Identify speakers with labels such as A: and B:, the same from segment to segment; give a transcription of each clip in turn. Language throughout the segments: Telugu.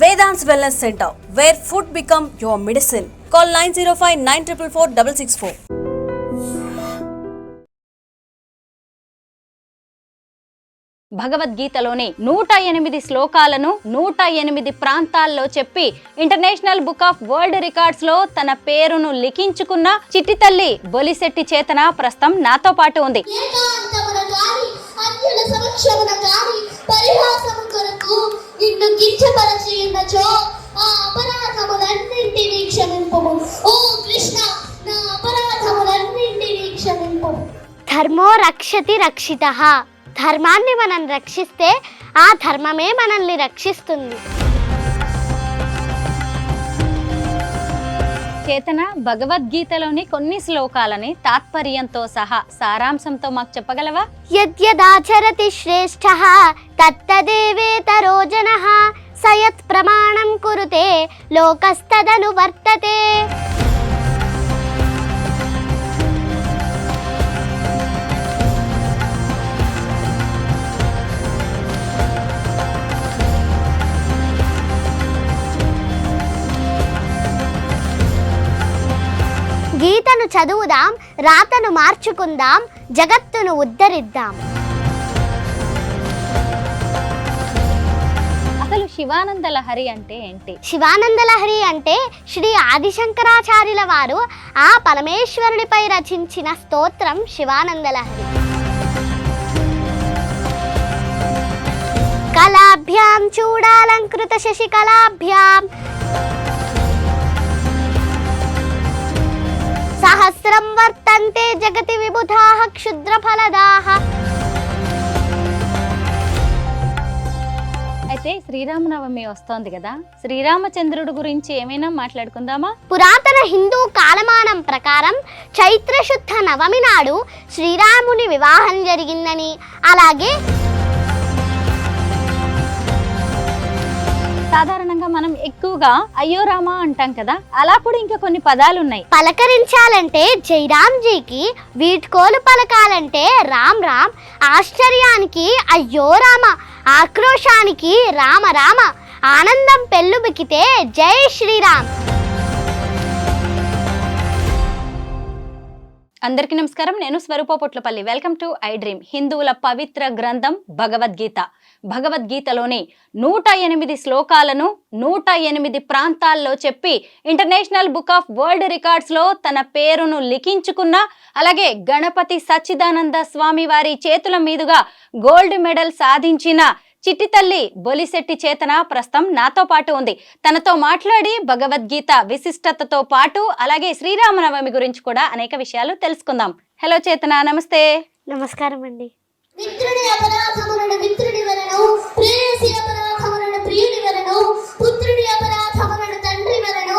A: Vedant's Wellness Center, where food become your medicine. Call 905-944-664.
B: భగవద్గీతలోని 108 శ్లోకాలను 108 ప్రాంతాల్లో చెప్పి international book of world records లో తన పేరును లిఖించుకున్న చిట్టి తల్లి బొలిశెట్టి చేతన ప్రస్తుతం నాతో పాటు ఉంది.
C: ధర్మో రక్షతి రక్షితః. ధర్మాన్ని మనం రక్షిస్తే ఆ ధర్మమే మనల్ని రక్షిస్తుంది.
B: చేతన భగవద్గీతలోని కొన్ని శ్లోకాలని తాత్పర్యంతో సహా సారాంశంతో మాకు చెప్పగలవా?
C: యద్యదాచరతి శ్రేష్ఠః తత్తదేవేతరో జనః సయత్ ప్రమాణం కురుతే లోకస్తదను వర్తతే. గీతను చదువుదాం, రాతను మార్చుకుందాం, జగత్తును ఉద్ధరిద్దాం.
B: అసలు శివానంద లహరి అంటే ఏంటి?
C: శివానంద లహరి అంటే శ్రీ ఆదిశంకరాచార్యుల వారు ఆ పరమేశ్వరునిపై రచించిన స్తోత్రం శివానంద లహరి. కళాభ్యాం చూడాలంకృత శశికళాభ్యాం సహస్రం వర్తంతే జగతి విబుధాః క్షుద్రఫలదాః.
B: అయితే శ్రీరామనవమి వస్తోంది కదా, శ్రీరామచంద్రుడు గురించి ఏమైనా మాట్లాడుకుందామా?
C: పురాతన హిందూ కాలమానం ప్రకారం చైత్రశుద్ధ నవమి నాడు శ్రీరాముని వివాహం జరిగిందని, అలాగే
B: సాధారణంగా మనం ఎక్కువగా అయ్యో రామా అంటాం కదా, అలా కూడా ఇంకా కొన్ని పదాలు ఉన్నాయి.
C: పలకరించాలంటే జైరామ్జీకి, వీడ్కోలు పలకాలంటే రామ్ రామ్, ఆశ్చర్యానికి అయ్యో రామ, ఆక్రోశానికి రామ రామ, ఆనందం పెళ్ళుబికితే జై శ్రీరామ్.
B: అందరికీ నమస్కారం, నేను Swaroopa Potlapalli. Welcome to I dream. హిందువుల పవిత్ర గ్రంథం భగవద్గీత. భగవద్గీతలోని 108 శ్లోకాలను 108 ప్రాంతాల్లో చెప్పి international book of world records లో తన పేరును లిఖించుకున్న, అలాగే గణపతి సచ్చిదానంద స్వామి వారి చేతుల మీదుగా గోల్డ్ మెడల్ సాధించిన చిట్టి తల్లి బొలిశెట్టి చేతన ప్రస్తుతం నాతో పాటు ఉంది. తనతో మాట్లాడి భగవద్గీత విశిష్టతతో పాటు అలాగే శ్రీరామనవమి గురించి కూడా అనేక విషయాలు తెలుసుకుందాం. హలో చేతన, నమస్తే.
C: నమస్కారం అండి.
D: మిత్రుడి అపరాధములను మిత్రుడి వలన, ప్రేయసి అపరాధములను ప్రియుడి వలన, పుత్రుడి అపరాధములను తండ్రి వలన,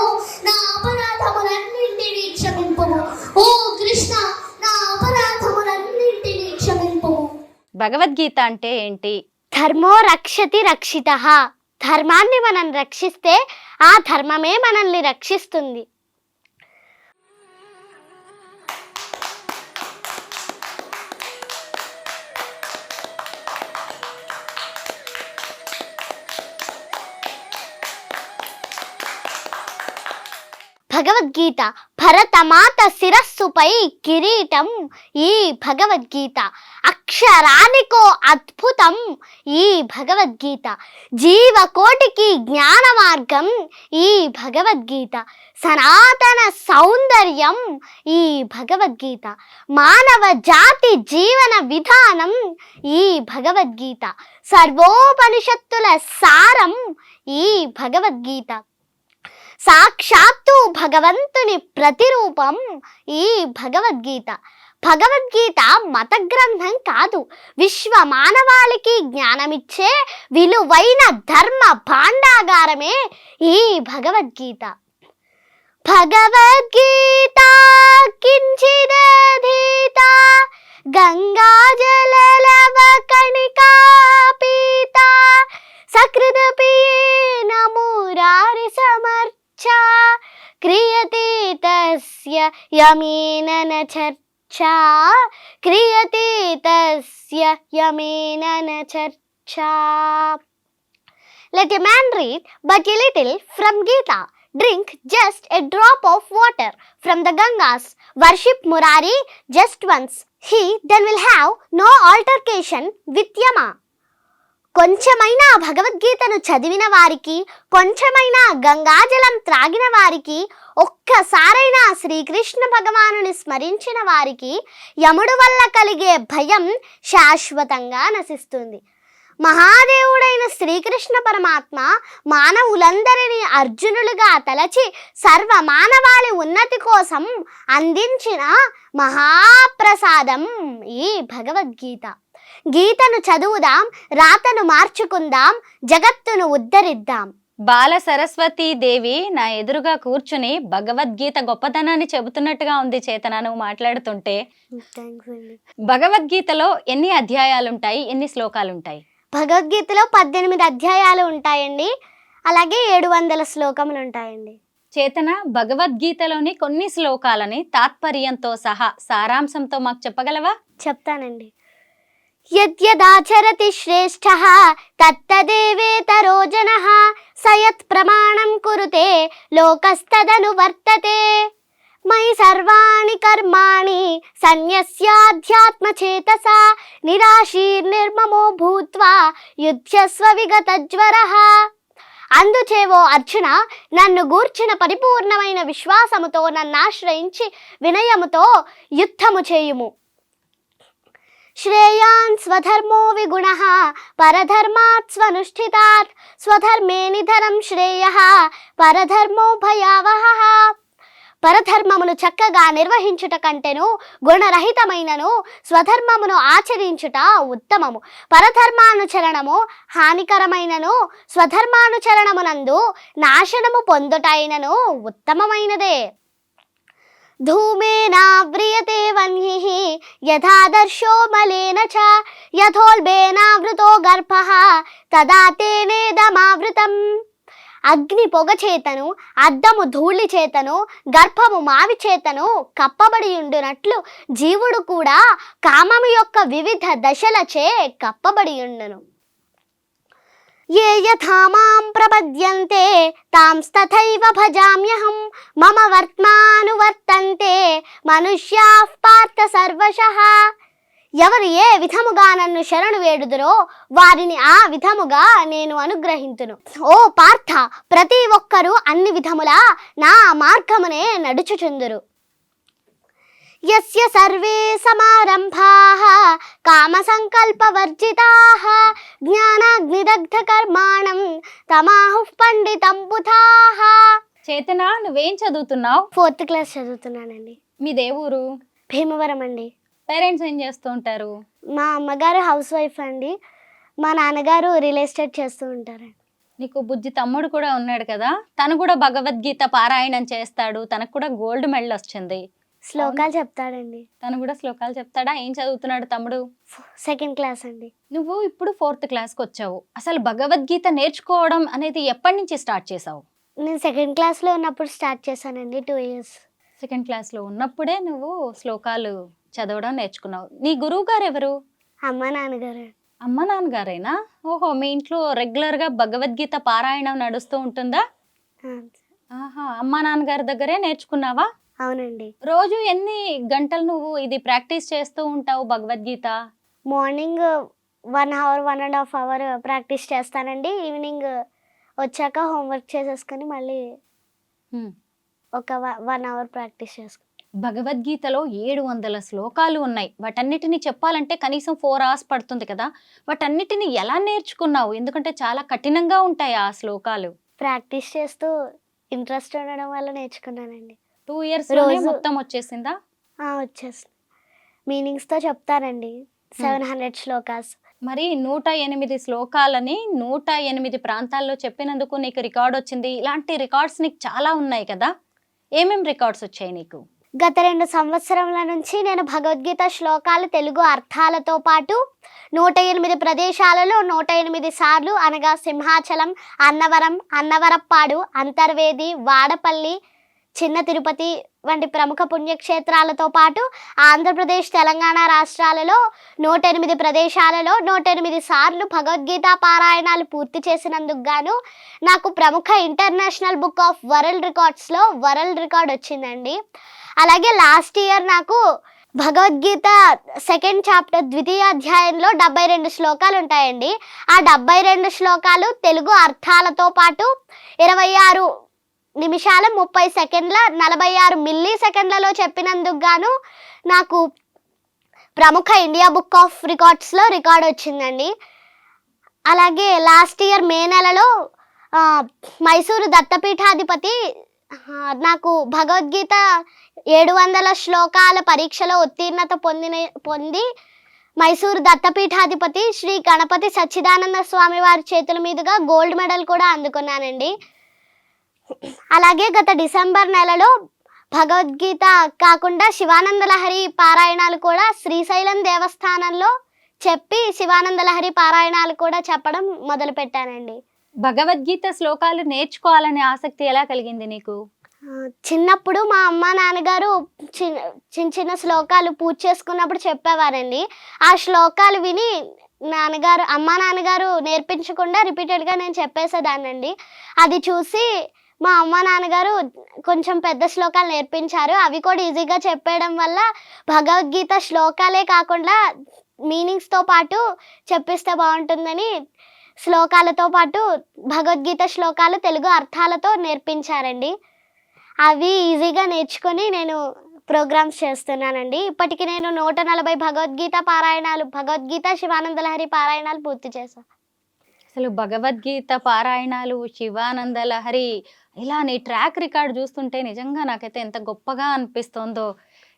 D: నా అపరాధములన్నింటినీ క్షమింపుము. ఓ కృష్ణ, నా అపరాధములన్నింటినీ క్షమింపుము.
B: భగవద్గీత అంటే ఏంటి?
C: ధర్మో రక్షతి రక్షితః. ధర్మాన్ని మనం రక్షిస్తే ఆ ధర్మమే మనల్ని రక్షిస్తుంది. భగవద్గీత భరతమాత శిరస్సుపై కిరీటం ఈ భగవద్గీత. అక్షరానికో అద్భుతం ఈ భగవద్గీత. జీవకోటికి జ్ఞాన మార్గం ఈ భగవద్గీత. సనాతన సౌందర్యం ఈ భగవద్గీత. మానవ జాతి జీవన విధానం ఈ భగవద్గీత. సర్వోపనిషత్తుల సారం ఈ భగవద్గీత. సాక్షాత్తు భగవంతుని ప్రతిరూపం ఈ భగవద్గీత. భగవద్గీత మత గ్రంథం కాదు, విశ్వ మానవాళికి జ్ఞానమిచ్చే విలువైన ధర్మ భాండాగారమే ఈ భగవద్గీత. భగవద్గీత కించిదధీత గంగాజలలవ కణికా పీత సకృదపియేన మురారి సమర్చ క్రియతే తస్య యమేన న చర్చా క్రియతే తస్య యమేన న చర్చా. Let a man read but a little from Gita. Drink just a drop of water from the Gangas. Worship Murari just once. He then will have no altercation with Yama. కొంచెమైనా భగవద్గీతను చదివిన వారికి, కొంచెమైనా గంగాజలం త్రాగిన వారికి, ఒక్కసారైనా శ్రీకృష్ణ భగవానుని స్మరించిన వారికి యముడు వల్ల కలిగే భయం శాశ్వతంగా నశిస్తుంది. మహాదేవుడైన శ్రీకృష్ణ పరమాత్మ మానవులందరినీ అర్జునులుగా తలచి సర్వ మానవాళి ఉన్నతి కోసం అందించిన మహాప్రసాదం ఈ భగవద్గీత. గీతను చదువుదాం, రాతను మార్చుకుందాం, జగత్తును ఉద్ధరిద్దాం.
B: బాల సరస్వతీ దేవి నా ఎదురుగా కూర్చుని భగవద్గీత గొప్పతనాన్ని చెబుతున్నట్టుగా ఉంది చేతన నువ్వు మాట్లాడుతుంటే. భగవద్గీతలో ఎన్ని అధ్యాయాలుంటాయి, ఎన్ని శ్లోకాలుంటాయి?
C: భగవద్గీతలో 18 అధ్యాయాలు ఉంటాయండి, అలాగే 700 శ్లోకములు ఉంటాయండి.
B: చేతన, భగవద్గీతలోని కొన్ని శ్లోకాలని తాత్పర్యంతో సహా సారాంశంతో మాకు చెప్పగలవా?
C: చెప్తానండి. యద్యదాచరతి శ్రేష్ఠః తత్తదేవేతరో జనః సయత్ ప్రమాణం కురుతే లోకస్తదను వర్తతే మయి సర్వాణి కర్మాణి సన్యస్యాధ్యాత్మచేతసా నిరాశీర్నిర్మమో భూత్వా యుధ్యస్వ విగతజ్వరః. అందుచేవో అర్జున, నన్ను గూర్చిన పరిపూర్ణమైన విశ్వాసముతో నన్ను ఆశ్రయించి వినయముతో యుద్ధము చేయుము. శ్రేయాన్ స్వధర్మో విగుణః పరధర్మాత్ స్వనుష్ఠితాత్ స్వధర్మే నిధనం శ్రేయః పరధర్మో భయావహః. పరధర్మమును చక్కగా నిర్వహించుట కంటెను గుణరహితమైనను స్వధర్మమును ఆచరించుట ఉత్తమము. పరధర్మానుచరణము హానికరమైనను స్వధర్మానుచరణమునందు నాశనము పొందుటైనను ఉత్తమమైనదే. ధూమేనావ్రియతే వన్హిః యథాదర్శో మలేన చ యథోల్బేనావృతో గర్భః తదా తేనేదమావృతం. అగ్ని పొగ చేతను, అద్దము ధూళి చేతను, గర్భము మావి చేతను కప్పబడి ఉండునట్లు జీవుడు కూడా కామము యొక్క వివిధ దశలచే కప్పబడి ఉండును. ఏ యథా మాం ప్రపద్యంతే తాంస్తథైవ భజామ్యహం మమ వర్త్మానువర్తంతే మనుష్యాః పార్థ సర్వశః. ఎవరు ఏ విధముగా నన్ను శరణు వేడుదురో వారిని ఆ విధముగా నేను అనుగ్రహింతును. ఓ పార్థ, ప్రతి ఒక్కరూ అన్ని విధములా నా మార్గమునే నడుచుచుందురు. యస్య సర్వే సమారంభాః కామ సంకల్ప వర్జితాః జ్ఞానాగ్నిదగ్ధ కర్మాణం తమాహుః పండితం బుధాః.
B: చేతన, నువ్వేం చదువుతున్నావు?
C: 4th class చదువుతున్నానండి.
B: మీ దేవురు?
C: భీమవరం అండి.
B: పేరెంట్స్ ఏం చేస్తూ ఉంటారు?
C: మా అమ్మగారు హౌస్ వైఫ్ అండి, మా నాన్నగారు రియల్ ఎస్టేట్ చేస్తూ ఉంటారండి.
B: నీకు బుజ్జి తమ్ముడు కూడా ఉన్నాడు కదా, తను కూడా భగవద్గీత పారాయణం చేస్తాడు, తనకు కూడా గోల్డ్ మెడల్ వచ్చింది.
C: శ్లోకాలు చెప్తాడండి.
B: తను కూడా శ్లోకాలు చెప్తాడా? ఏం చదువుతున్నాడు తమ్ముడు?
C: 2nd క్లాస్ అండి.
B: నువ్వు ఇప్పుడు 4th క్లాస్కి వచ్చావు. అసలు భగవద్గీత నేర్చుకోవడం అనేది ఎప్పటి నుంచి స్టార్ట్ చేసావు?
C: నేను 2nd క్లాస్లో ఉన్నప్పుడు స్టార్ట్ చేశానండి. 2 years.
B: 2nd క్లాస్లో ఉన్నప్పుడే నువ్వు శ్లోకాలు చదవడం నేర్చుకున్నావు. నీ గురువు గారు ఎవరు?
C: అమ్మ నాన్నగారు.
B: అమ్మ నాన్నగారేనా? ఓహో, మీ ఇంట్లో రెగ్యులర్గా భగవద్గీత పారాయణం నడుస్తూ ఉంటుందా? ఆహా, అమ్మ నాన్నగారి దగ్గరే నేర్చుకున్నావా?
C: అవునండి.
B: రోజు ఎన్ని గంటలు నువ్వు ఇది ప్రాక్టీస్ చేస్తూ ఉంటావు Bhagavad Gita?
C: Morning 1 hour 1.5 hour practice చేస్తానండి. ఈవినింగ్ వచ్చాక హోంవర్క్ చేసేసుకొని మళ్ళీ ఒక 1 hour ప్రాక్టీస్ చేసుకుంటాను.
B: భగవద్గీతలో 700 శ్లోకాలు ఉన్నాయి. వాటన్నిటిని చెప్పాలంటే కనీసం 4 hours పడుతుంది కదా. వాటన్నిటిని ఎలా నేర్చుకున్నావు? ఎందుకంటే చాలా కఠినంగా ఉంటాయి ఆ శ్లోకాలు.
C: ప్రాక్టీస్ చేస్తూ ఇంట్రెస్ట్ ఉండడం వల్ల నేర్చుకున్నానండి.
B: 2 years మొత్తం వచ్చేసిందా?
C: వచ్చేసింది. మీనింగ్స్తో చెప్తానండి. 700 శ్లోకాస్.
B: మరి 108 శ్లోకాలని 108 ప్రాంతాల్లో చెప్పినందుకు నీకు రికార్డ్ వచ్చింది. ఇలాంటి రికార్డ్స్ నీకు చాలా ఉన్నాయి కదా, ఏమేం రికార్డ్స్ వచ్చాయి నీకు?
C: గత 2 సంవత్సరముల నుంచి నేను భగవద్గీత శ్లోకాలు తెలుగు అర్థాలతో పాటు 108 ప్రదేశాలలో 108 సార్లు, అనగా సింహాచలం, అన్నవరం, అన్నవరప్పాడు, అంతర్వేది, వాడపల్లి, చిన్న తిరుపతి వంటి ప్రముఖ పుణ్యక్షేత్రాలతో పాటు ఆంధ్రప్రదేశ్ తెలంగాణ రాష్ట్రాలలో 108 ప్రదేశాలలో 108 సార్లు భగవద్గీత పారాయణాలు పూర్తి చేసినందుకు గాను నాకు ప్రముఖ ఇంటర్నేషనల్ బుక్ ఆఫ్ వరల్డ్ రికార్డ్స్లో వరల్డ్ రికార్డ్ వచ్చిందండి. అలాగే లాస్ట్ ఇయర్ నాకు భగవద్గీత 2nd చాప్టర్ ద్వితీయ అధ్యాయంలో 72 శ్లోకాలు ఉంటాయండి. ఆ 72 శ్లోకాలు తెలుగు అర్థాలతో పాటు 26 నిమిషాల 30 సెకండ్ల 46 మిల్లీ సెకండ్లలో చెప్పినందుకు గాను నాకు ప్రముఖ ఇండియా బుక్ ఆఫ్ రికార్డ్స్లో రికార్డ్ వచ్చిందండి. అలాగే లాస్ట్ ఇయర్ మే నెలలో మైసూరు దత్తపీఠాధిపతి నాకు భగవద్గీత 700 శ్లోకాల పరీక్షలో ఉత్తీర్ణత పొంది మైసూరు దత్తపీఠాధిపతి శ్రీ గణపతి సచ్చిదానంద స్వామి వారి చేతుల మీదుగా గోల్డ్ మెడల్ కూడా అందుకున్నానండి. అలాగే గత డిసెంబర్ నెలలో భగవద్గీత కాకుండా శివానంద లహరి పారాయణాలు కూడా శ్రీశైలం దేవస్థానంలో చెప్పి శివానంద లహరి పారాయణాలు కూడా చెప్పడం మొదలుపెట్టానండి.
B: భగవద్గీత శ్లోకాలు నేర్చుకోవాలనే ఆసక్తి ఎలా కలిగింది నీకు?
C: చిన్నప్పుడు మా అమ్మ నాన్నగారు చిన్న చిన్న శ్లోకాలు పూజ చేసుకున్నప్పుడు చెప్పేవారండి. ఆ శ్లోకాలు విని అమ్మ నాన్నగారు నేర్పించకుండా రిపీటెడ్గా నేను చెప్పేసేదాన్నండి. అది చూసి మా అమ్మ నాన్నగారు కొంచెం పెద్ద శ్లోకాలు నేర్పించారు. అవి కూడా ఈజీగా చెప్పేయడం వల్ల భగవద్గీత శ్లోకాలే కాకుండా మీనింగ్స్తో పాటు చెప్పిస్తే బాగుంటుందని శ్లోకాలతో పాటు భగవద్గీత శ్లోకాలు తెలుగు అర్థాలతో నేర్పించారండి. అవి ఈజీగా నేర్చుకొని నేను ప్రోగ్రామ్స్ చేస్తున్నానండి. ఇప్పటికి నేను 140 భగవద్గీత శివానంద లహరి పారాయణాలు పూర్తి చేశాను.
B: అసలు భగవద్గీత పారాయణాలు, శివానంద లహరి, ఇలా నీ ట్రాక్ రికార్డ్ చూస్తుంటే నిజంగా నాకైతే ఎంత గొప్పగా అనిపిస్తుందో.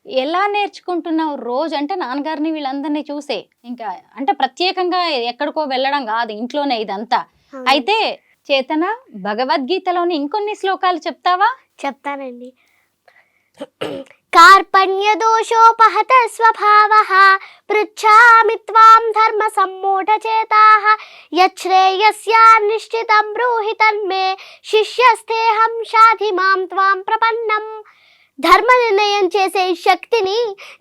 B: ఎలా నేర్చుకుంటున్నావు రోజు? అంటే నాన్నగారిని వీళ్ళందరినీ చూసే, ఇంకా అంటే ప్రత్యేకంగా ఎక్కడికో వెళ్ళడం కాదు, ఇంట్లోనే ఇదంతా. అయితే చేతన, భగవద్గీతలోని ఇంకొన్ని శ్లోకాలు చెప్తావా?
C: చెప్తానండి. కార్పణ్య దోషోపహత స్వభావః పృచ్ఛామి త్వాం ధర్మ సమ్మూఢచేతాః యచ్ఛ్రేయస్యా నిశ్చితం బ్రూహి తన్మే శిష్యస్థేహం షాధి మాం త్వాం ప్రపన్నం. ధర్మ నిర్ణయం చేసే శక్తిని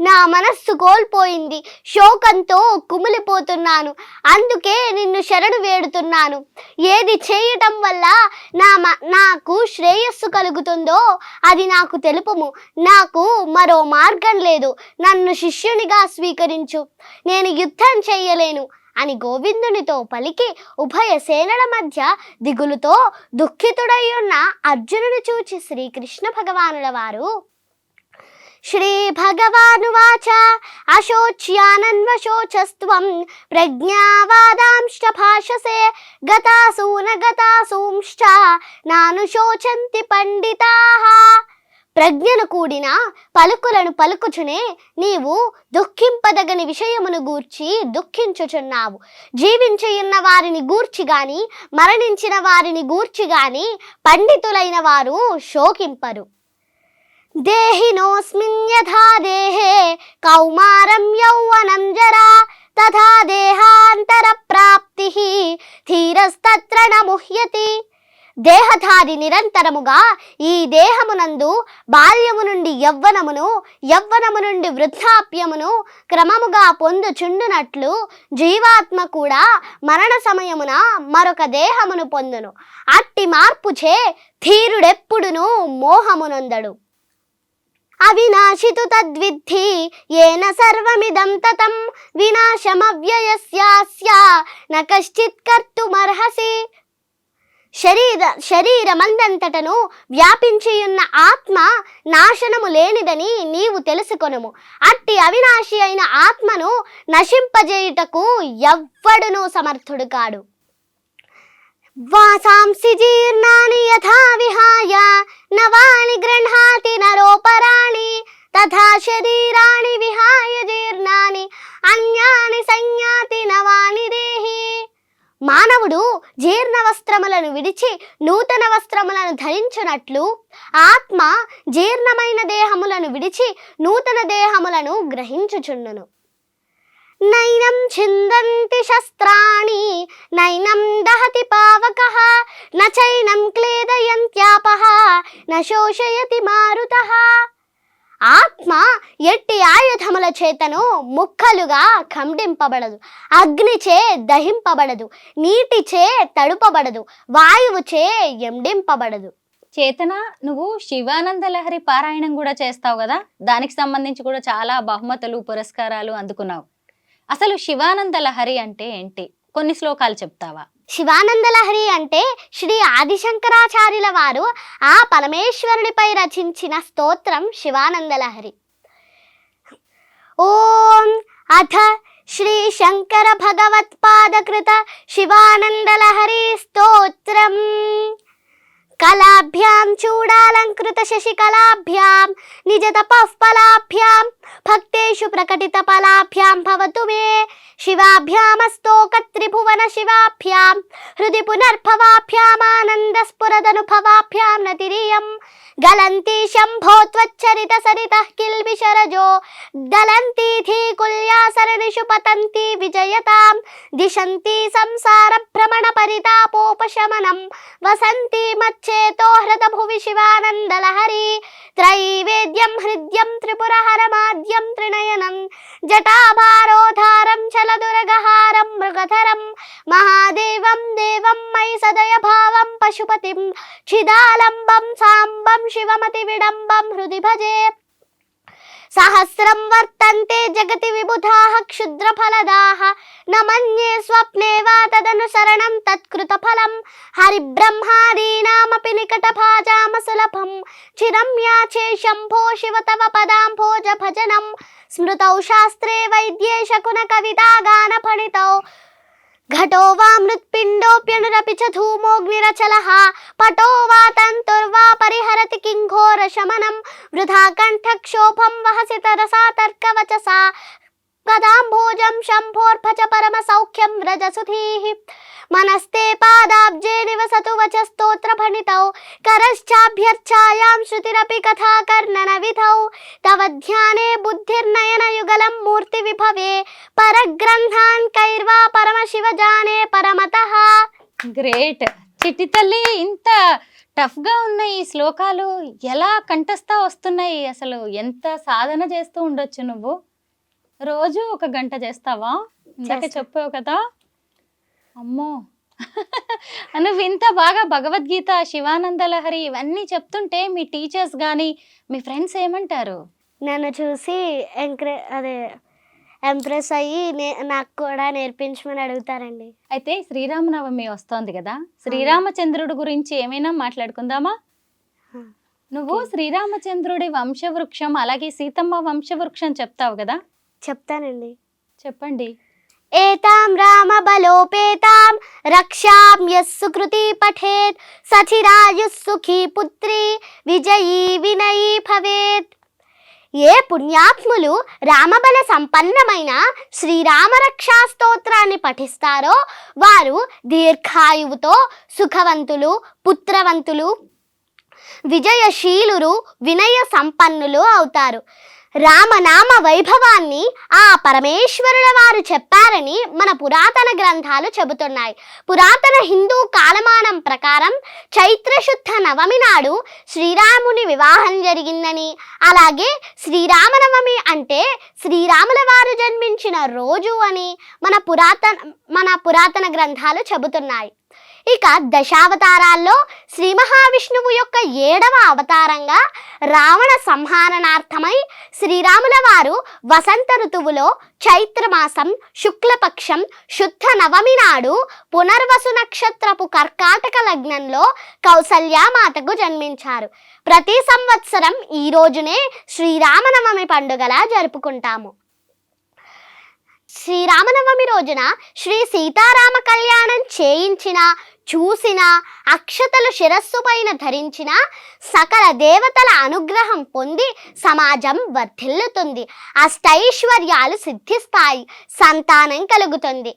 C: నా మనస్సు కోల్పోయింది. శోకంతో కుమిలిపోతున్నాను. అందుకే నిన్ను శరణు వేడుతున్నాను. ఏది చేయటం వల్ల నాకు శ్రేయస్సు కలుగుతుందో అది నాకు తెలుపుము. నాకు మరో మార్గం లేదు. నన్ను శిష్యునిగా స్వీకరించు. నేను యుద్ధం చెయ్యలేను అని గోవిందునితో పలికి ఉభయ సేనల మధ్య దిగులుతో దుఃఖితుడై ఉన్న అర్జునుని చూచి శ్రీకృష్ణ భగవానుల వారు శ్రీ భగవానువాచ అశోచ్యానన్వశోచస్త్వం ప్రజ్ఞావాదాంశ్చ భాషసే గతాసూంశ్చ నానుశోచంతి పండితాః. ప్రజ్ఞను కూడిన పలుకులను పలుకుచునే నీవు దుఃఖింపదగని విషయమును గూర్చి దుఃఖించుచున్నావు. జీవించియున్న వారిని గూర్చి గాని మరణించిన వారిని గూర్చి గాని పండితులైన వారు శోకింపరు. దేహినోస్మిన్ యథా దేహే కౌమారం యౌవనం జరా తథా దేహాంతర ప్రాప్తి ధీరస్తత్ర న ముహ్యతి. దేహధారి నిరంతరముగా ఈ దేహమునందు బాల్యము నుండి యవ్వనమును, యవ్వనము నుండి వృద్ధాప్యమును క్రమముగా పొందుచుండునట్లు జీవాత్మ కూడా మరణ సమయమున మరొక దేహమును పొందును. అట్టి మార్పుచే ధీరుడెప్పుడును మోహమునందడు. అవినాశితు తద్విద్ధి ఏన సర్వమిదం తతం వినాశమవ్యయస్యాస్య న కశ్చిత్ కర్తుమర్హసి. శరీరమందంతటను వ్యాపించియున్న ఆత్మ నాశనము లేనిదని నీవు తెలుసుకొనుము. అట్టి అవినాశి అయిన ఆత్మను నశింపజేయుటకు ఎవ్వడునూ సమర్థుడు కాడు. వాసాంసి జీర్ణాని యథా విహాయ నవాని గృహ్ణాతి నరోపరాణి తథా శరీరాణి విహాయ జీర్ణాని అన్యాని సంయాతి నవాని దేహి. మానవుడు జీర్ణ వస్త్రములను విడిచి నూతన వస్త్రములను ధరించునట్లు ఆత్మ జీర్ణమైన దేహములను విడిచి నూతన దేహములను గ్రహించుచుండును. నైనం ఛిందంతి శస్త్రాణి నైనం దహతి పావకః న చైనం క్లేదయంత్యాపః న శోషయతి మారుతః. ఆత్మ ఎట్టి ఆయుధముల చేతను ముక్కలుగా ఖండింపబడదు, అగ్నిచే దహింపబడదు, నీటిచే తడుపబడదు, వాయువుచే ఎండింపబడదు.
B: చేతన, నువ్వు శివానంద లహరి పారాయణం కూడా చేస్తావు కదా, దానికి సంబంధించి కూడా చాలా బహుమతులు పురస్కారాలు అందుకున్నావు. అసలు శివానంద లహరి అంటే ఏంటి? కొన్ని శ్లోకాలు చెప్తావా?
C: శివానంద లహరి అంటే శ్రీ ఆదిశంకరాచార్యుల వారు ఆ పరమేశ్వరునిపై రచించిన స్తోత్రం శివానంద లహరి. ఓం అథ శ్రీ శంకర భగవత్పాదకృత శివానంద లహరి స్తోత్రం. కళాభ్యాం చూడాలంకృత శశికళాభ్యాం నిజ తపఃఫలాభ్యాం భక్తేషు ప్రకటిత ఫలాభ్యాం భవతు మే. శివాభ్యామస్తోక త్రిభువన శివాభ్యాం హృది పునర్భవాభ్యాం ఆనంద స్ఫురదనుభవాభ్యాం నతిరియం. గలంతి శంభో త్వచ్చరిత సరితః కిల్బిషరజో దలంతి ధీకుల్యా సరణిషు పతంతి విజయతాం. దిశంతి సంసార భ్రమణ పరితాపోపశమనం వసంతి మచ్చేతో హృద భువి శివానంద లహరి. త్రైవేద్యం హృద్యం త్రిపురహరమాద్యం త్రినయనం జటాభారోధారం చలదురగహారం మృగధరం మహాదేవం దేవం మయి సదయ భావం పశుపతిం చిదాలంబం సాంబం శివమతి విడంబం హృది భజే. సహస్రం వర్తంతే జగతి విబుధాః క్షుద్రఫలదాః న మన్యే స్వప్నే వా తదనుసరణం తత్కృత ఫలం. హరిబ్రహ్మాదీనామపి నికటభాజామసులభం చిరం యాచే శంభో శివ తవ పదాంభోజ భజనం. స్మృతౌ శాస్త్రే వైద్యే శకున కవితా గాన ఫణితౌ ఘటో వా మృత్పిండోప్యనురపి చ ధూమోగ్నిరచలః పటో వా తంతుర్వా పరిహరతి కింఘోర శమనం. వృథా కంఠక్షోభం వహసి తరసా తర్కవచసా కదాంభోజం శంభోర్భజ పరమ సౌఖ్యం వ్రజసుధీః. మనస్తే పాదాబ్జే నివసతు వచ స్తోత్ర ఫణితౌ కరశ్చాభ్యర్చాయాం శృతిరపి కథా కర్ణన విధౌ. తవ ధ్యానే బుద్ధిర్నయన యుగలం మూర్తి విభవే పరగ్రంథాన్ కైర్వా పరమ శివ జానే పరమతః.
B: గ్రేట్ చిట్టి తల్లి, ఇంత టఫ్ గా ఉన్న ఈ శ్లోకాలు ఎలా కంఠస్థ వస్తున్నాయి? అసలు ఎంత సాధన చేస్తూ ఉండొచ్చు నువ్వు? రోజు 1 గంట చేస్తావా? ఇందాక చెప్పావు కదా. అమ్మో నువ్వు ఇంత బాగా భగవద్గీత, శివానంద లహరి ఇవన్నీ చెప్తుంటే మీ టీచర్స్ కానీ మీ ఫ్రెండ్స్ ఏమంటారు?
C: నన్ను చూసి ఎంప్రెస్ అయ్యి నాకు కూడా నేర్పించమని అడుగుతారండి.
B: అయితే శ్రీరామనవమి వస్తోంది కదా, శ్రీరామచంద్రుడి గురించి ఏమైనా మాట్లాడుకుందామా? నువ్వు శ్రీరామచంద్రుడి వంశవృక్షం అలాగే సీతమ్మ వంశవృక్షం చెప్తావు కదా,
C: చెప్తానండి.
B: చెప్పండి.
C: ఏతాం రామ బలోపేతాం రక్షాం యస్సు కృతి పఠేత్ సచిరాయుః సుఖీ పుత్రి విజయీ వినయీ భవేత్. ఏ పుణ్యాత్ములు రామబల సంపన్నమైన శ్రీరామరక్షా స్తోత్రాన్ని పఠిస్తారో వారు దీర్ఘాయువుతో సుఖవంతులు, పుత్రవంతులు, విజయశీలురు, వినయ సంపన్నులు అవుతారు. రామనామ వైభవాన్ని ఆ పరమేశ్వరుల వారు చెప్పారని మన పురాతన గ్రంథాలు చెబుతున్నాయి. పురాతన హిందూ కాలమానం ప్రకారం చైత్రశుద్ధ నవమి నాడు శ్రీరాముని వివాహం జరిగిందని, అలాగే శ్రీరామనవమి అంటే శ్రీరాముల వారు జన్మించిన రోజు అని మన పురాతన గ్రంథాలు చెబుతున్నాయి. ఇక దశావతారాల్లో శ్రీ మహావిష్ణువు యొక్క 7వ అవతారంగా రావణ సంహారణార్థమై శ్రీరాముల వారు వసంత ఋతువులో చైత్రమాసం శుక్లపక్షం శుద్ధ నవమి నాడు పునర్వసు నక్షత్రపు కర్కాటక లగ్నంలో కౌసల్యామాతకు జన్మించారు. ప్రతి సంవత్సరం ఈ రోజునే శ్రీరామనవమి పండుగలా జరుపుకుంటాము. శ్రీరామనవమి రోజున శ్రీ సీతారామ కళ్యాణం చేయించిన చూసిన, అక్షతలు శిరస్సు పైన ధరించిన సకల దేవతల అనుగ్రహం పొంది సమాజం వర్ధిల్లుతుంది, అష్టైశ్వర్యాలు సిద్ధిస్తాయి, సంతానం కలుగుతుంది.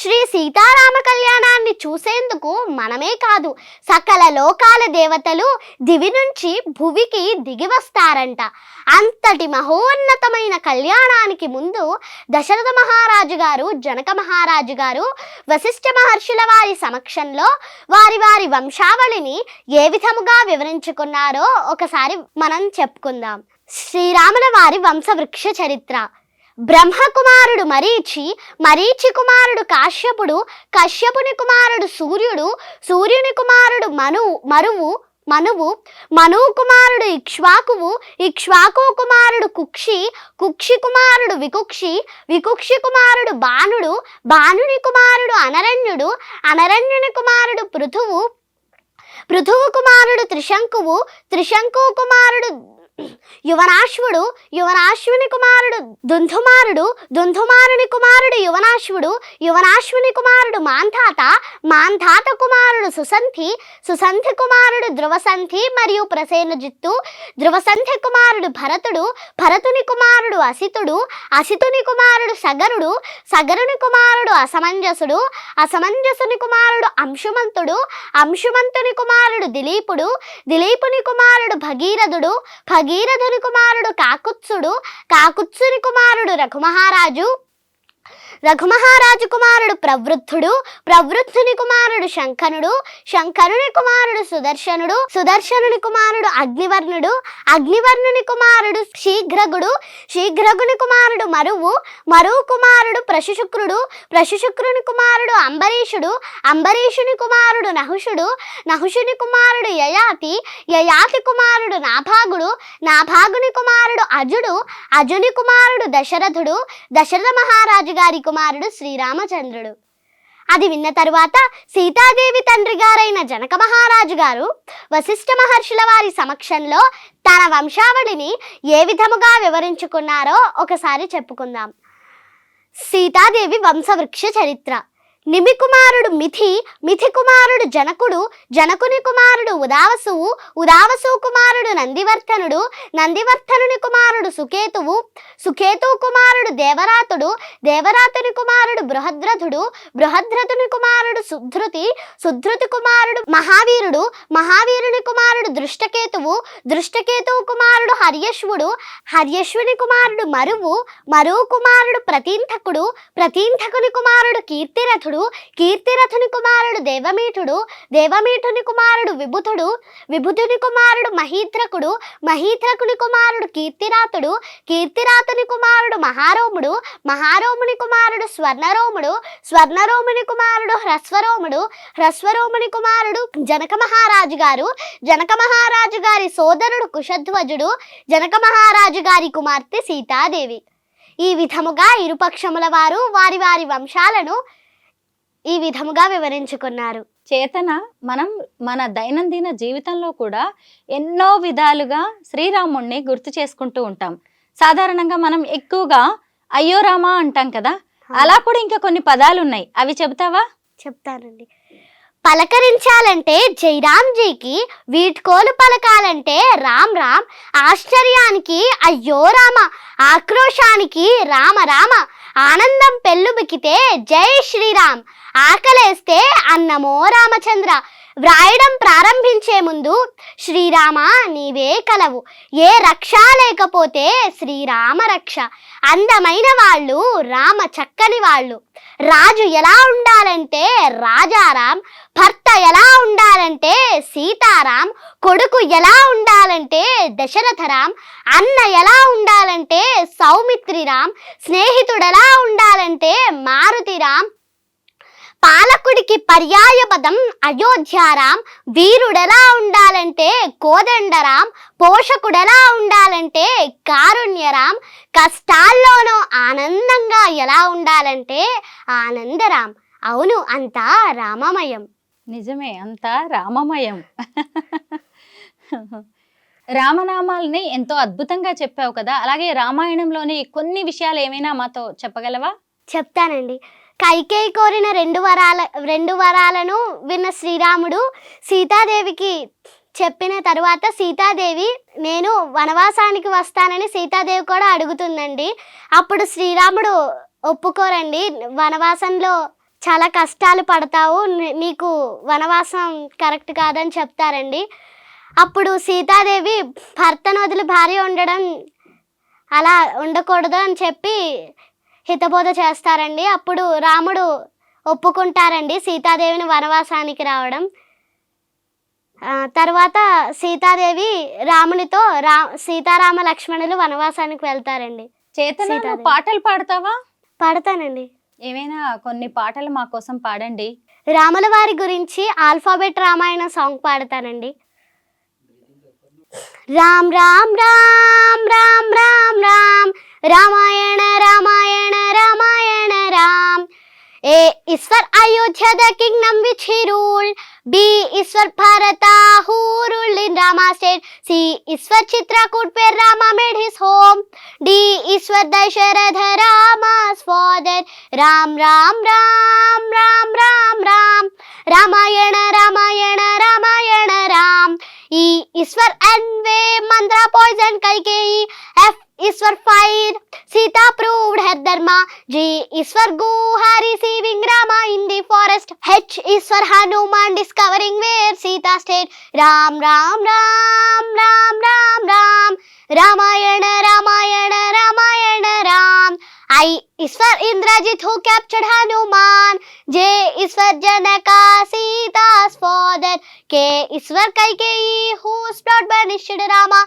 C: శ్రీ సీతారామ కళ్యాణాన్ని చూసేందుకు మనమే కాదు, సకల లోకాల దేవతలు దివి నుంచి భువికి దిగి వస్తారంట. అంతటి మహోన్నతమైన కళ్యాణానికి ముందు దశరథ మహారాజు గారు, జనక మహారాజు గారు వశిష్ఠ మహర్షుల వారి సమక్షంలో వారి వారి వంశావళిని ఏ విధముగా వివరించుకున్నారో ఒకసారి మనం చెప్పుకుందాం. శ్రీరాముల వారి వంశవృక్ష చరిత్ర. బ్రహ్మకుమారుడు మరీచి, మరీచి కుమారుడు కాశ్యపుడు, కశ్యపుని కుమారుడు సూర్యుడు, సూర్యుని కుమారుడు మనువు, మనువు కుమారుడు ఇక్ష్వాకువు, ఇక్ష్వాకు కుమారుడు కుక్షి, కుక్షి కుమారుడు వికుక్షి, వికుక్షి కుమారుడు బాణుడు, బాణుని కుమారుడు అనరణ్యుడు, అనరణ్యుని కుమారుడు పృథువు, పృథువు కుమారుడు త్రిశంకువు, త్రిశంకు కుమారుడు యువనాశ్వుడు, యువనాశ్వుని కుమారుడు దుంధుమారుడు, దుంధుమారుని కుమారుడు యువనాశ్వుడు, యువనాశ్వుని కుమారుడు మాంధాత, మాంధాత కుమారుడు సుసంధి, సుసంధి కుమారుడు ధ్రువసంధి మరియు ప్రసేనజిత్తు, ధ్రువసంధి కుమారుడు భరతుడు, భరతుని కుమారుడు అసితుడు, అసితుని కుమారుడు సగరుడు, సగరుని కుమారుడు అసమంజసుడు, అసమంజసుని కుమారుడు అంశుమంతుడు, అంశుమంతుని కుమారుడు దిలీపుడు, దిలీపుని కుమారుడు భగీరథుడు, భగీరథుని కుమారుడు కాకుత్సుడు, కాకుత్సుని కుమారుడు రఘుమహారాజు, రఘుమహారాజు కుమారుడు ప్రవృద్ధుడు, ప్రవృద్ధుని కుమారుడు శంఖనుడు, శంఖనుని కుమారుడు సుదర్శనుడు, సుదర్శనుని కుమారుడు అగ్నివర్ణుడు, అగ్నివర్ణుని కుమారుడు శీఘ్రగుడు, శీఘ్రగుని కుమారుడు మరువు, మరువు కుమారుడు ప్రశుశుక్రుడు, ప్రశుశుక్రుని కుమారుడు అంబరీషుడు, అంబరీషుని కుమారుడు నహుషుడు, నహుషుని కుమారుడు యయాతి, యయాతి కుమారుడు నాభాగుడు, నాభాగుని కుమారుడు అజుడు, అజుని కుమారుడు దశరథుడు, దశరథ మహారాజు గారి కుమారుడు శ్రీరామచంద్రుడు. అది విన్న తరువాత సీతాదేవి తండ్రి గారైన జనక మహారాజు గారు వశిష్ఠ మహర్షుల వారి సమక్షంలో తన వంశావళిని ఏ విధముగా వివరించుకున్నారో ఒకసారి చెప్పుకుందాం. సీతాదేవి వంశవృక్ష చరిత్ర. నిమి కుమారుడు మిథి, మిథి కుమారుడు జనకుడు, జనకుని కుమారుడు ఉదావసువు, ఉదావసు కుమారుడు నందివర్ధనుడు, నందివర్ధనుని కుమారుడు సుకేతువు, సుకేతు కుమారుడు దేవరాతుడు, దేవరాతుని కుమారుడు బృహద్రథుడు, బృహద్రథుని కుమారుడు సుధృతి, సుధృతి కుమారుడు మహావీరుడు, మహావీరుని కుమారుడు దృష్టకేతువు, దృష్టకేతువు కుమారుడు హర్యశ్వుడు, హర్యశ్వుని కుమారుడు మరువు, మరువు కుమారుడు ప్రతీంధకుడు, ప్రతీంధకుని కుమారుడు కీర్తిరథుడు, కీర్తిరథుని కుమారుడు దేవమీఠుడు, దేవమీఠుని కుమారుడు విభుతుడు, విభుతుని కుమారుడు మహీత్రకుడు, మహీత్రకుని కుమారుడు కీర్తిరాతుడు, కీర్తిరాతుని కుమారుడు మహారోముడు, మహారోముని కుమారుడు స్వర్ణరోముడు, స్వర్ణరోముని కుమారుడు హ్రస్వరోముడు, హ్రస్వరోముని కుమారుడు జనక మహారాజు గారు, జనక మహారాజు గారి సోదరుడు కుశధ్వజుడు, జనక మహారాజు గారి కుమార్తె సీతాదేవి. ఈ విధముగా ఇరుపక్షముల వారు వారి వారి వంశాలను ఈ విధముగా వివరించుకున్నారు.
B: చేతన, మనం మన దైనందిన జీవితంలో కూడా ఎన్నో విధాలుగా శ్రీరాముణ్ణి గుర్తు చేసుకుంటూ ఉంటాం. సాధారణంగా మనం ఎక్కువగా అయ్యో రామా అంటాం కదా, అలా కూడా ఇంకా కొన్ని పదాలు ఉన్నాయి, అవి చెబుతావా?
C: చెప్తానండి. పలకరించాలంటే జైరామ్జీకి, వీడ్కోలు పలకాలంటే రామ్ రామ్, ఆశ్చర్యానికి అయ్యో రామ, ఆక్రోశానికి రామ రామ, ఆనందం పెళ్ళుబికితే జై శ్రీరామ్, ఆకలేస్తే అన్నమో రామచంద్ర. వ్రాయడం ప్రారంభించే ముందు శ్రీరామ నీవే కలవు, ఏ రక్ష లేకపోతే శ్రీరామ రక్ష, అందమైన వాళ్ళు రామ చక్కని వాళ్ళు, రాజు ఎలా ఉండాలంటే రాజారాం, భర్త ఎలా ఉండాలంటే సీతారాం, కొడుకు ఎలా ఉండాలంటే దశరథరాం, అన్న ఎలా ఉండాలంటే సౌమిత్రిరాం, స్నేహితుడు ఎలా ఉండాలంటే మారుతిరాం, పాలకుడికి పర్యాయ పదం అయోధ్యారాం, వీరుడెలా ఉండాలంటే కోదండరాం, పోషకుడెలా ఉండాలంటే కారుణ్యరాం, కష్టాల్లోనూ ఆనందంగా ఎలా ఉండాలంటే ఆనందరాం. అవును, అంతా రామమయం.
B: నిజమే, అంతా రామమయం. రామనామాల్ని ఎంతో అద్భుతంగా చెప్పావు కదా, అలాగే రామాయణంలోని కొన్ని విషయాలు ఏమైనా మాతో చెప్పగలవా?
C: చెప్తానండి. కైకేయి కోరిన రెండు వరాలను విన్న శ్రీరాముడు సీతాదేవికి చెప్పిన తరువాత సీతాదేవి నేను వనవాసానికి వస్తానని సీతాదేవి కూడా అడుగుతుందండి. అప్పుడు శ్రీరాముడు ఒప్పుకోరండి, వనవాసంలో చాలా కష్టాలు పడతావు, నీకు వనవాసం కరెక్ట్ కాదని చెప్తారండి. అప్పుడు సీతాదేవి భర్తను వదిలి భార్య ఉండడం అలా ఉండకూడదు అని చెప్పి హితబోధ చేస్తారండి. అప్పుడు రాముడు ఒప్పుకుంటారండి సీతాదేవిని వనవాసానికి రావడం. తర్వాత సీతాదేవి రామునితో సీతారామ లక్ష్మణులు వనవాసానికి వెళ్తారండి.
B: చేతన పాటలు పాడతావా?
C: పాడతానండి.
B: ఏమైనా కొన్ని పాటలు మా కోసం పాడండి.
C: రాముల వారి గురించి ఆల్ఫాబెట్ రామాయణ సాంగ్ పాడతానండి. Ram Ram Ram Ram Ram Ram Ramayana Ramayana Ramayana Ram. A is for Ayodhya, the kingdom which he ruled. B is for Bharata, who ruled in Rama's state. C is for Chitrakoot, where Rama made his home. D is for Dasharatha, Rama's father. Ram Ram Ram Ram Ram Ram Ramayana Ramayana Ramayana Ram. E is for Anve, Mandra poisoned Kaikeyi. F is for fire, Sita proved her dharma. G is for Guha, receiving Rama in the forest. H is for Hanuman, discovering where Sita stayed. Ram Ram Ram Ram Ram Ram Ramayana Ramayana Ramayana Ram. I is for Indrajit, who captured Hanuman. J is for Janaka, Sita's father. K is for Kaikeyi, whose plot banished Rama.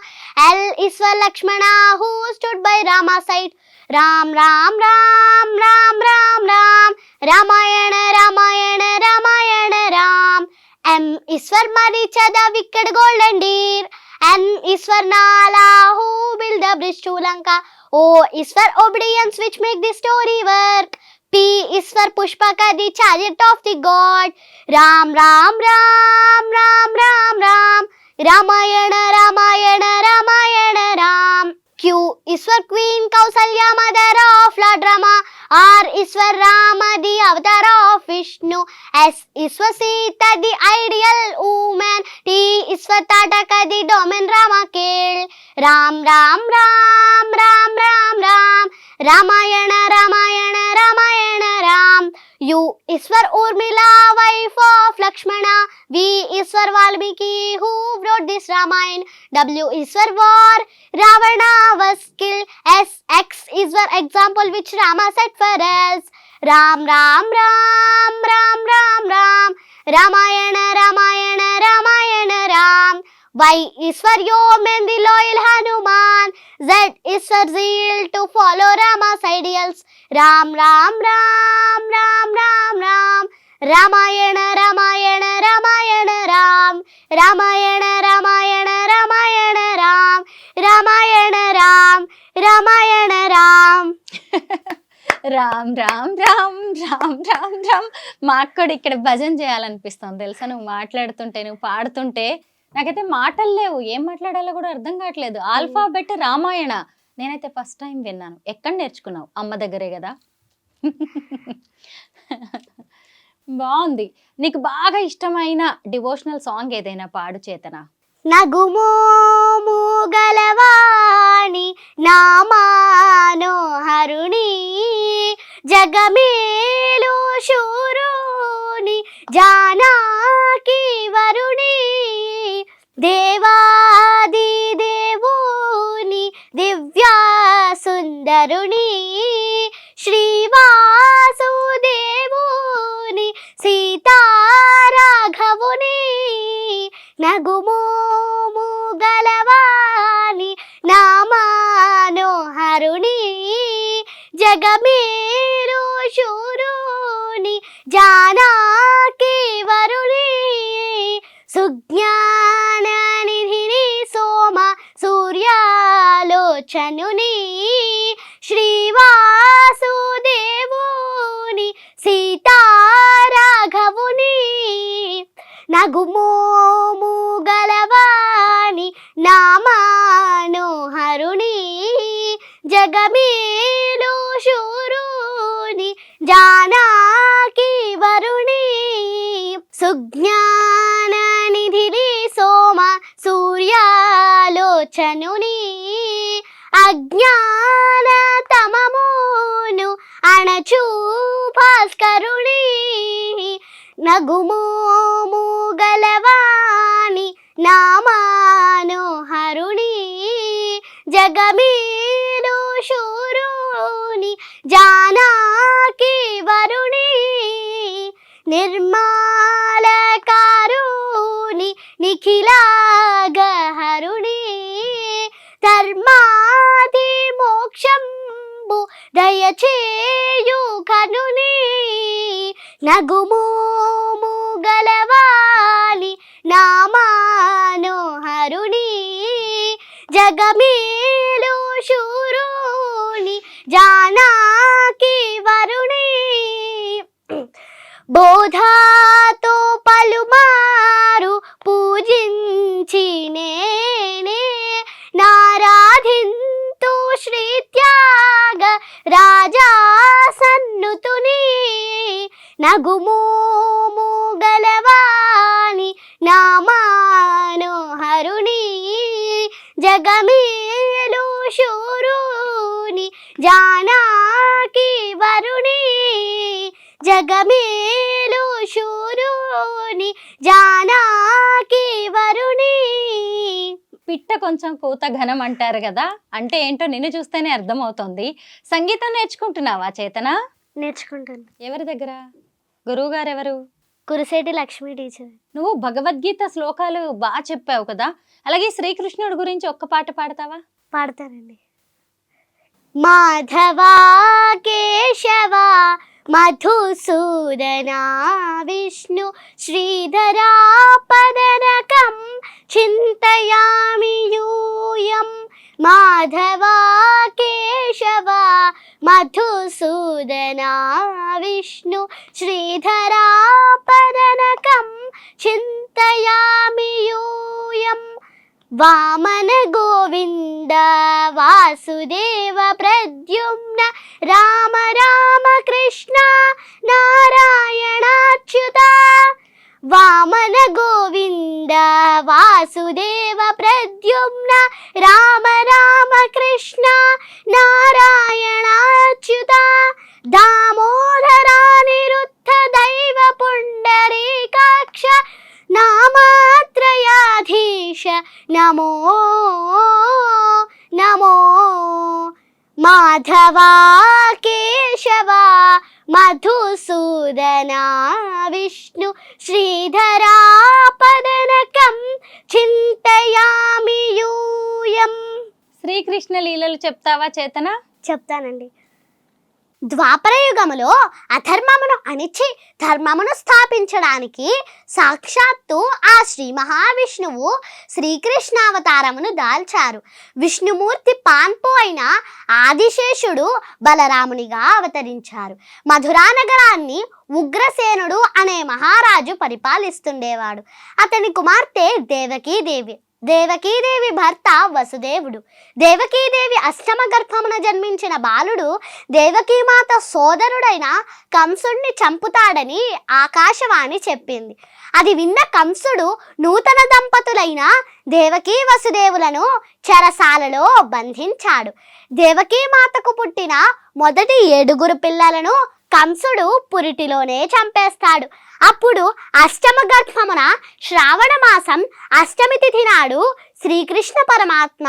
C: L is for Lakshmana, who stood by Rama's side. Ram Ram Ram Ram Ram Ram Ramayana Ramayana Ramayana Ram. M is for Maricha, the wicked golden deer. N is for Nala, who built the bridge to Lanka. O is for obedience, which make the story work. P is for Pushpaka, the chariot of the god. Ram Ram Ram Ram Ram Ram Ramayana Ramayana Ramayana Ram. Q is for Queen Kausalya, mother of Lord Rama. R is for Rama, the avatar of Vishnu. S is for Sita, the ideal woman. T is for Tataka, the domain Rama killed. Ram Ram Ram Ram Ram Ram Ramayana Ramayana Ramayana Ram. U is for Urmila, wife of Lakshmana. V is for Valmiki, who wrote this Ramayana. W is for war, Ravana was killed. S, X is for example, which Rama set for us. Ram Ram Ram Ram Ram Ram Ramayana Ramayana Ramayana Ram. Y is for Yeoman, the loyal Hanuman. Z is for zeal, to follow Rama's ideals. Ram Ram Ram Ram Ram Ram Ramayana Ramayana Ramayana Ram. Ramayana Ramayana Ramayana Ram Ramayana Ram Ramayana Ram.
B: Ram Ram Ram Ram Ram Ram. మాకు కూడా ఇక్కడ భజన చేయాలనిపిస్తుంది తెలుసా, నువ్వు మాట్లాడుతుంటే, నువ్వు పాడుతుంటే. నాకైతే మాటలు లేవు, ఏం మాట్లాడాలో కూడా అర్థం కావట్లేదు. ఆల్ఫాబెట్ రామాయణ నేనైతే ఫస్ట్ టైం విన్నాను. ఎక్కడ నేర్చుకున్నావు? అమ్మ దగ్గరే కదా. బాగుంది. నీకు బాగా ఇష్టమైన డివోషనల్ సాంగ్ ఏదైనా పాడు చేతన.
C: నగుమోము గలవాణి నామానోహరుణి జగమేలు శూరుని జానకి వరుణి దేవాది దేవుని దివ్యా సుందరుని శ్రీవాసుదేవుని సీతారాఘవుని నగుమోము గలవాణి నామానోహరుని జగమేలు శూరుని జానకి వరుణి సుజ్ఞాన నిధిని సోమ సూర్యాలోచనుని శ్రీవాసుదేవుని సీతారాఘవుని నగుమోము గలవాణి నామానోహరుని జగమేలు శూరుని జానా సూర్యాలోచనుని అజ్ఞాన తమమును అణచు భాస్కరుని నగుమోము గలవాణి నామానోహరుని జగమీలు శూరుని జానాకి వరుణి నిర్మాలకారుని నిఖిలాగహరుని ధర్మాది మోక్షంబు దయచేయు కనుని నగుమోము గలవాలి నామానోహరుని జగమేలు శూరుని జానాకి వరుణి బోధాతో పలుమారు పూజించి నేనే నారాధింతు శ్రీ త్యాగ రాజా సన్నుతుని నగుమోము గలవాణి నామానోహరుని జగమేలు శూరుని జానాకి వరుణి జగమేలు శూరుని జానాకి వరుణి.
B: పిట్ట కొంచెం కూత ఘనం అంటారు కదా, అంటే ఏంటో నిన్ను చూస్తేనే అర్థమవుతుంది. సంగీతం నేర్చుకుంటున్నావా చేతన?
C: నేర్చుకుంటాను.
B: ఎవరి దగ్గర? గురువు గారు ఎవరు?
C: కురిసేటి లక్ష్మి టీచర్.
B: నువ్వు భగవద్గీత శ్లోకాలు బాగా చెప్పావు కదా, అలాగే శ్రీకృష్ణుడి గురించి ఒక్క పాట పాడతావా?
C: పాడతానండి. మాధవా కేశవా మధుసూదనా విష్ణు శ్రీధరా పదనకం చింతయామి యూయం. మాధవా కేశవా మధుసూదనా విష్ణు శ్రీధరా పదనకం చింతయామి యూయం. వామన గోవింద వాసుదేవ ప్రద్యుమ్న రామ రామ కృష్ణ నారాయణాచ్యుత. వామన గోవింద వాసుదేవ ప్రద్యుమ్న రామ రామ కృష్ణ నారాయణాచ్యుత. దామోదరానిరుద్ధ దైవ పుండరీకాక్ష నామాత్రయాధీశ నమో నమో. మాధవా కేశవా మధుసూదనా విష్ణు శ్రీధరా పదనకం చింతయామి యూయం.
B: శ్రీకృష్ణ లీలలు చెప్తావా చేతన?
C: చెప్తానండి. ద్వాపరయుగములో అధర్మమును అణిచి ధర్మమును స్థాపించడానికి సాక్షాత్తు ఆ శ్రీ మహావిష్ణువు శ్రీకృష్ణావతారమును దాల్చారు. విష్ణుమూర్తి పాన్పు అయిన ఆదిశేషుడు బలరామునిగా అవతరించారు. మధురా నగరాన్ని ఉగ్రసేనుడు అనే మహారాజు పరిపాలిస్తుండేవాడు. అతని కుమార్తె దేవకీదేవి. దేవకీదేవి భర్త వసుదేవుడు. దేవకీదేవి అష్టమ గర్భమున జన్మించిన బాలుడు దేవకీమాత సోదరుడైన కంసుడిని చంపుతాడని ఆకాశవాణి చెప్పింది. అది విన్న కంసుడు నూతన దంపతులైన దేవకీ వసుదేవులను చెరసాలలో బంధించాడు. దేవకీమాతకు పుట్టిన మొదటి 7 పిల్లలను కంసుడు పురిటిలోనే చంపేస్తాడు. అప్పుడు అష్టమ గర్భమున శ్రావణ మాసం అష్టమి తిథి నాడు శ్రీకృష్ణ పరమాత్మ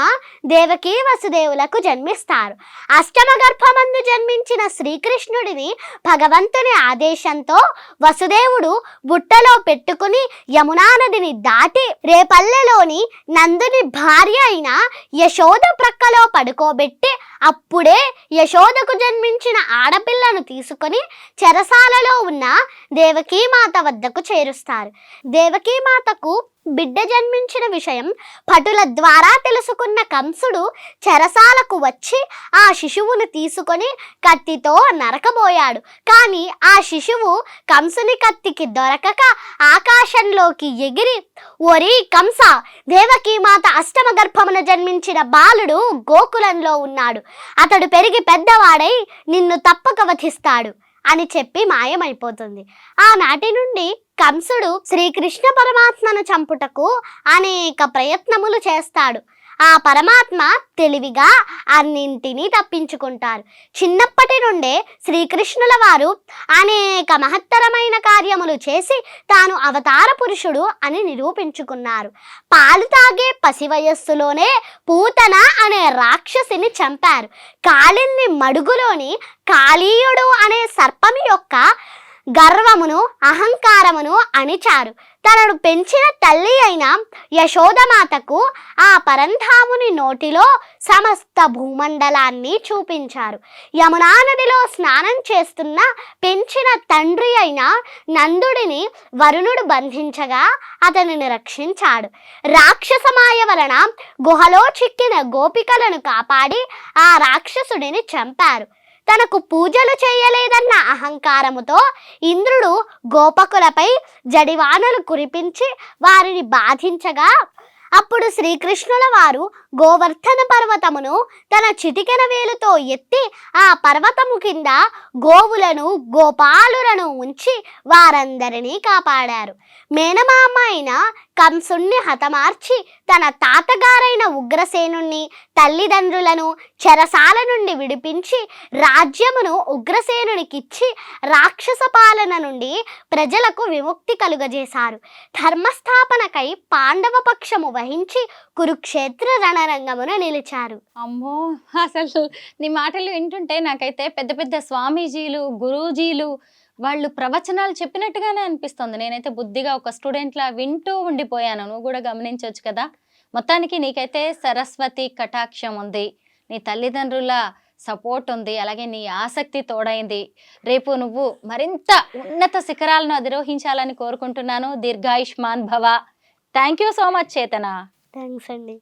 C: దేవకీ వసుదేవులకు జన్మిస్తారు. అష్టమ గర్భమందు జన్మించిన శ్రీకృష్ణుడిని భగవంతుని ఆదేశంతో వసుదేవుడు బుట్టలో పెట్టుకుని యమునా నదిని దాటి రేపల్లెలోని నందుని భార్య అయిన యశోద ప్రక్కలో పడుకోబెట్టి అప్పుడే యశోదకు జన్మించిన ఆడపిల్లను తీసుకొని చెరసాలలో ఉన్న దేవకీమాత వద్దకు చేరుస్తారు. దేవకీమాతకు బిడ్డ జన్మించిన విషయం భటుల ద్వారా తెలుసుకున్న కంసుడు చెరసాలకు వచ్చి ఆ శిశువును తీసుకొని కత్తితో నరకబోయాడు. కానీ ఆ శిశువు కంసుని కత్తికి దొరకక ఆకాశంలోకి ఎగిరి, ఓరి కంస, దేవకీమాత అష్టమ గర్భమున జన్మించిన బాలుడు గోకులంలో ఉన్నాడు. అతడు పెరిగి పెద్దవాడై నిన్ను తప్పక వధిస్తాడు అని చెప్పి మాయమైపోతుంది. ఆనాటి నుండి కంసుడు శ్రీకృష్ణ పరమాత్మను చంపుటకు అనేక ప్రయత్నములు చేస్తాడు. ఆ పరమాత్మ తెలివిగా అన్నింటినీ తప్పించుకుంటారు. చిన్నప్పటి నుండే శ్రీకృష్ణుల వారు అనేక మహత్తరమైన కార్యములు చేసి తాను అవతార పురుషుడు అని నిరూపించుకున్నారు. పాలు తాగే పసి వయస్సులోనే పూతన అనే రాక్షసిని చంపారు. కాళింది మడుగులోని కాళీయుడు అనే సర్పము యొక్క గర్వమును అహంకారమును అణిచారు. తనను పెంచిన తల్లి అయిన యశోదమాతకు ఆ పరంధాముని నోటిలో సమస్త భూమండలాన్ని చూపించారు. యమునా నదిలో స్నానం చేస్తున్న పెంచిన తండ్రి అయిన నందుడిని వరుణుడు బంధించగా అతనిని రక్షించాడు. రాక్షసమాయ వలన గుహలో చిక్కిన గోపికలను కాపాడి ఆ రాక్షసుడిని చంపారు. తనకు పూజలు చేయలేదన్న అహంకారముతో ఇంద్రుడు గోపకులపై జడివానలు కురిపించి వారిని బాధించగా అప్పుడు శ్రీకృష్ణుల వారు గోవర్ధన పర్వతమును తన చిటికెన వేలుతో ఎత్తి ఆ పర్వతము కింద గోవులను గోపాలులను ఉంచి వారందరినీ కాపాడారు. మేనమామ అయిన కంసుణ్ణి హతమార్చి తన తాతగారైన ఉగ్రసేనుణ్ణి తల్లిదండ్రులను చెరసాల నుండి విడిపించి రాజ్యమును ఉగ్రసేనునికిచ్చి రాక్షస పాలన నుండి ప్రజలకు విముక్తి కలుగజేశారు. ధర్మస్థాపనకై పాండవ పక్షము వహించి కురుక్షేత్ర రణరంగమున నిలిచారు.
B: అమ్మో, అసలు నీ మాటలు వింటుంటే నాకైతే పెద్ద పెద్ద స్వామీజీలు గురూజీలు వాళ్ళు ప్రవచనాలు చెప్పినట్టుగానే అనిపిస్తుంది. నేనైతే బుద్ధిగా ఒక స్టూడెంట్లా వింటూ ఉండిపోయాను. నువ్వు కూడా గమనించవచ్చు కదా. మొత్తానికి నీకైతే సరస్వతి కటాక్షం ఉంది, నీ తల్లిదండ్రుల సపోర్ట్ ఉంది, అలాగే నీ ఆసక్తి తోడైంది. రేపు నువ్వు మరింత ఉన్నత శిఖరాలను అధిరోహించాలని కోరుకుంటున్నాను. దీర్ఘాయుష్మాన్ భవ. థ్యాంక్ యూ సో మచ్ చేతన.
C: థ్యాంక్స్ అండి.